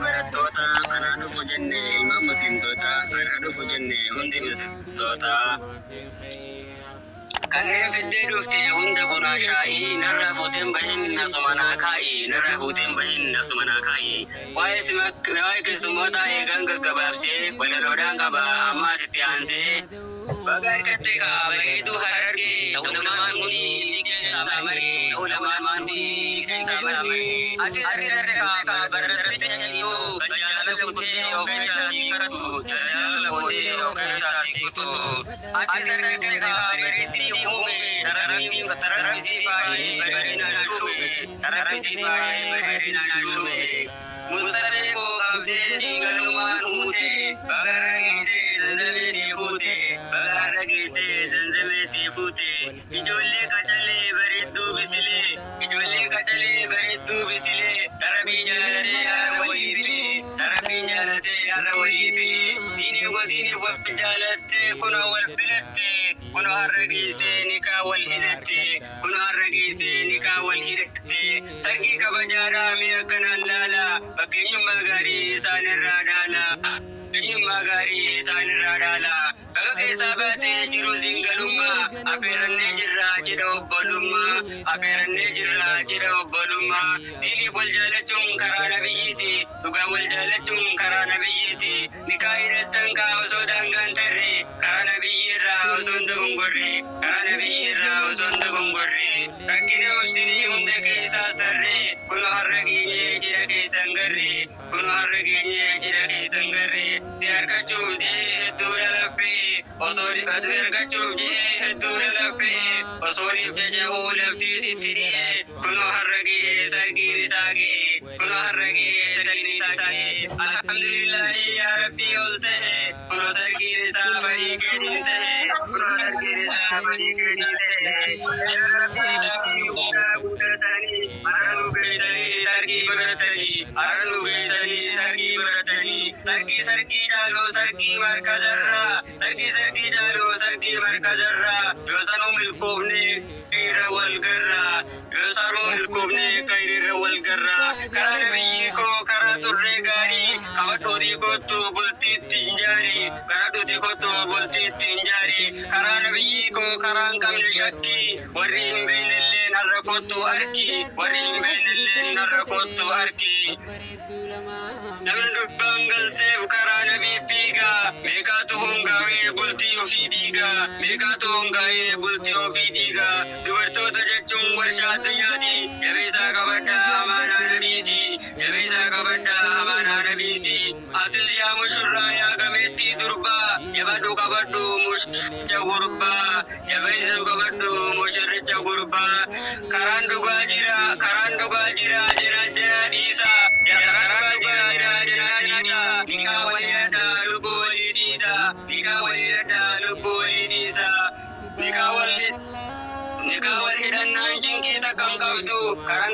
barattoota kanaa dhufu jenne ilma muslimtoota kanaa dhufu jenne hundi muslimtoota kanneen fiddee dhufte hunda bunaa shaayii narraa fuuteen bahin asuma naa kaa'ii narraa fuuteen bahin asuma naa kaa'ii waa'ee keessummoota eegan gaggabaabsee walaloodhaan qaba ammaa sitti aansee baga hirkatte kaa bareedu harargee ulamaan hundi saamamee ulamaan hundi saamamee ati sarri kaa baratatti chayyoo jaalala kutee ogeessatii karatu jaalala kutee ogeessatii kutu ati sarri kaa bareetti uume tararrisi faayee bareedinaan shuume tararrisi faayee bareedinaan shuume musaree koo qabdee siigalumaan huutee bagarra geessee zanzabeetii fuutee bagarra geessee zanzabeetii fuutee ijoollee qacalee bareedduu bisilee ijoollee qacalee bareedduu bisilee darabii jaalatee yaara walii filee darabii jaalatee yaara walii filee diinii wal jaalattee kuna wal filattee kuna har'a geessee nikaa wal hidhattee kuna har'a geessee nikaa wal hidhattee sargii kabajaadhaa mi'a kanaan laalaa fakkeenyummaa gaarii isaanirraa dhaalaa fakkeenyummaa gaarii isaanirraa dhaalaa baga keessaa baatee jiru singalummaa affeerannee jirraa jedha obbolummaa affeerannee jirraa jedha obbolummaa diinii wal jaalachuun karaa nabiyyiiti dhugaa wal jaalachuun karaa nabiyyiiti nikaa hidhattan kaa osoo daangaan tarre karaa nabiyyiirraa osoo hin dogongorre karaa nabiyyiirraa osoo hin dogongorre rakkina obsinii hunda keessaas tarre kun har'a geenyee jira keessan garre kun har'a geenyee jira keessan garre si harkachuuf jee hedduu lalaffee osoo ati harkachuuf jee hedduu lalaffee osoo dhiifte jahuu laftii sitti dhi'ee kun har'a gee sargiin isaa gee kun har'a gee sargiin isaa gee alhamdulillahi yaa rabbii ol ta'e kun sargiin isaa badii keetiin ta'e kun sargiin isaa badii keetiin ta'e yaa rabbii laafanii guutatanii har'anuu beektanii sargii baratanii har'anuu beektanii sargii baratanii sargii jaaloo sargii markazarraa sargii jaaloo sargii markazarraa yoo sanuu milkoofne irra wal garraa yoo sanuu milkoofne irra wal garraa karaa nabiyyi koo karaa turree gaarii qabadhuutii kottu bultiitti hin jaarii qabadhuutii kottu bultiitti hin jaarii karaa nabiyyi koo karaa hin qabne shakkii warri hin beeknellee narra kottu arki warri hin beeknellee narra kottu arki namni dubbaan galteef karaa nabii fiigaa meeqaatu hongaa'ee bultii ofii diigaa meeqaatu hongaa'ee bultii ofii diigaa dubartoota jechuun warshaa addunyaati jabeessaa qabadhaa amaanaa nabiiti jabeessaa qabadhaa amaanaa nabiiti atis yaa mushurraa yaa gameettii durbaa jabadhu qabadhu mushricha gurbaa jabeessu qabadhu mushricha gurbaa karaan dhugaa jira jira dhiisaa karaan dhugaa jira nikaa walidhaa lubbuu walii dhiisaa nikaa walidhaa lubbuu walii dhiisaa nikaa wal hidhannaan jinqii takka hin qabdu karaan